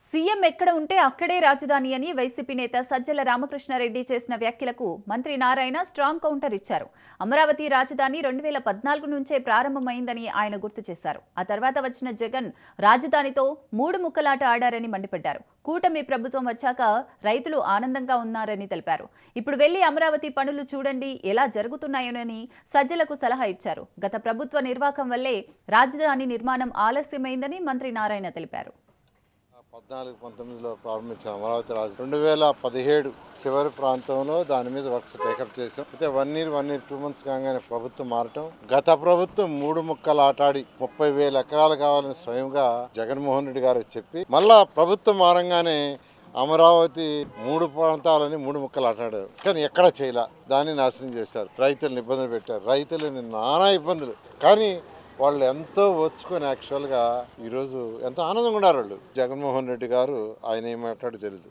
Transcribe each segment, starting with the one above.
CM ఎక్కడ ఉంటే అక్కడే రాజధాని అని వైసీపీ నేత సజ్జల రామకృష్ణారెడ్డి చేసిన వ్యాఖ్యలకు మంత్రి నారాయణ స్ట్రాంగ్ కౌంటర్ ఇచ్చారు. అమరావతి రాజధాని 2014 నుంచే ప్రారంభమైందని ఆయన గుర్తు చేశారు. ఆ తర్వాత వచ్చిన జగన్ రాజధానితో మూడు ముక్కలాట ఆడారని మండిపడ్డారు. కూటమి ప్రభుత్వం వచ్చాక రైతులు ఆనందంగా ఉన్నారని తెలిపారు. ఇప్పుడు వెళ్లి అమరావతి పనులు చూడండి ఎలా జరుగుతున్నాయోనని సజ్జలకు సలహా ఇచ్చారు. గత ప్రభుత్వ నిర్వాహకం వల్లే రాజధాని నిర్మాణం ఆలస్యమైందని మంత్రి నారాయణ తెలిపారు. 14-19లో ప్రారంభించిన అమరావతి రాజధాని 2017 చివరి ప్రాంతంలో దాని మీద వర్క్స్ టేకప్ చేసాం. అయితే 1 year 2 months కాగానే ప్రభుత్వం మారటం, గత ప్రభుత్వం మూడు ముక్కలు ఆటాడి 30,000 ఎకరాలు కావాలని స్వయంగా జగన్మోహన్ రెడ్డి గారు చెప్పి మళ్ళా ప్రభుత్వం మారంగానే అమరావతి మూడు ప్రాంతాలని మూడు ముక్కలు ఆటాడారు. కానీ ఎక్కడ చేయలే, దాన్ని నాశనం చేశారు. రైతులను ఇబ్బందులు పెట్టారు, రైతులని నానా ఇబ్బందులు. కానీ వాళ్ళు ఎంతో ఓర్చుకొని యాక్చువల్గా ఈరోజు ఎంతో ఆనందంగా ఉన్నారు వాళ్ళు. జగన్మోహన్ రెడ్డి గారు ఆయన ఏం మాట్లాడో తెలియదు.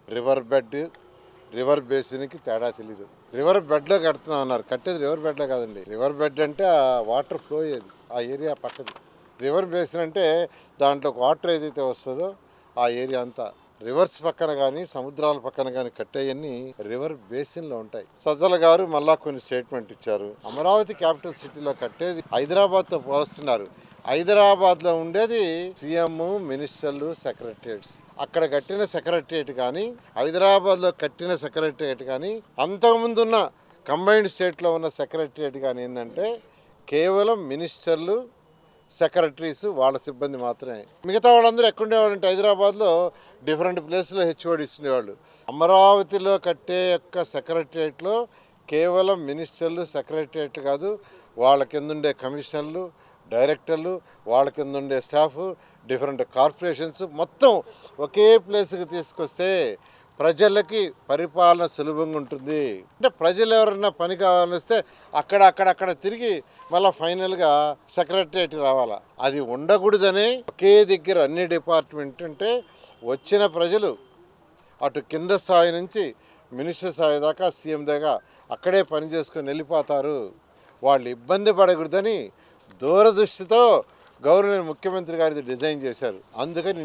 రివర్ బేసిన్కి తేడా తెలీదు. రివర్ బెడ్లో కడుతున్నాం అన్నారు. కట్టేది రివర్ బెడ్లో కాదండి. రివర్ బెడ్ అంటే ఆ వాటర్ ఫ్లో అయ్యేది ఆ ఏరియా పక్కది. రివర్ బేసిన్ అంటే దాంట్లో వాటర్ ఏదైతే వస్తుందో ఆ ఏరియా అంతా రివర్స్ పక్కన కానీ సముద్రాల పక్కన కానీ కట్టేయన్నీ రివర్ బేసిన్లో ఉంటాయి. సజ్జల గారు మళ్ళా కొన్ని స్టేట్మెంట్ ఇచ్చారు. అమరావతి క్యాపిటల్ సిటీలో కట్టేది హైదరాబాద్తో పోలుస్తున్నారు. హైదరాబాద్లో ఉండేది సీఎం, మినిస్టర్లు, సెక్రటరియట్స్. అక్కడ కట్టిన సెక్రటరియట్ కానీ హైదరాబాద్లో కట్టిన సెక్రటరియట్ కానీ అంతకుముందున్న కంబైన్డ్ స్టేట్లో ఉన్న సెక్రటరియట్ కానీ ఏంటంటే కేవలం మినిస్టర్లు, సెక్రటరీస్, వాళ్ళ సిబ్బంది మాత్రమే. మిగతా వాళ్ళందరూ ఎక్కడుండేవాళ్ళంటే హైదరాబాద్లో డిఫరెంట్ ప్లేస్లో హెచ్ఓడీస్ ఉండేవాళ్ళు. అమరావతిలో కట్టే యొక్క సెక్రటరియట్లో కేవలం మినిస్టర్లు, సెక్రటరియట్ కాదు, వాళ్ళ కింద ఉండే కమిషనర్లు, డైరెక్టర్లు, వాళ్ళ కింద ఉండే స్టాఫ్, డిఫరెంట్ కార్పొరేషన్స్ మొత్తం ఒకే ప్లేస్కి తీసుకొస్తే ప్రజలకి పరిపాలన సులభంగా ఉంటుంది. అంటే ప్రజలు ఎవరన్నా పని కావాలని వస్తే అక్కడ తిరిగి మళ్ళీ ఫైనల్గా సెక్రటరియట్ రావాలా. అది ఉండకూడదనే ఒకే దగ్గర అన్ని డిపార్ట్మెంట్ అంటే వచ్చిన ప్రజలు అటు కింద స్థాయి నుంచి మినిస్టర్ స్థాయి దాకా, సీఎం దాకా అక్కడే పని చేసుకొని వెళ్ళిపోతారు. వాళ్ళు ఇబ్బంది పడకూడదని దూరదృష్టితో గవర్నర్ ముఖ్యమంత్రి గారి డిజైన్ చేశారు. అందుకని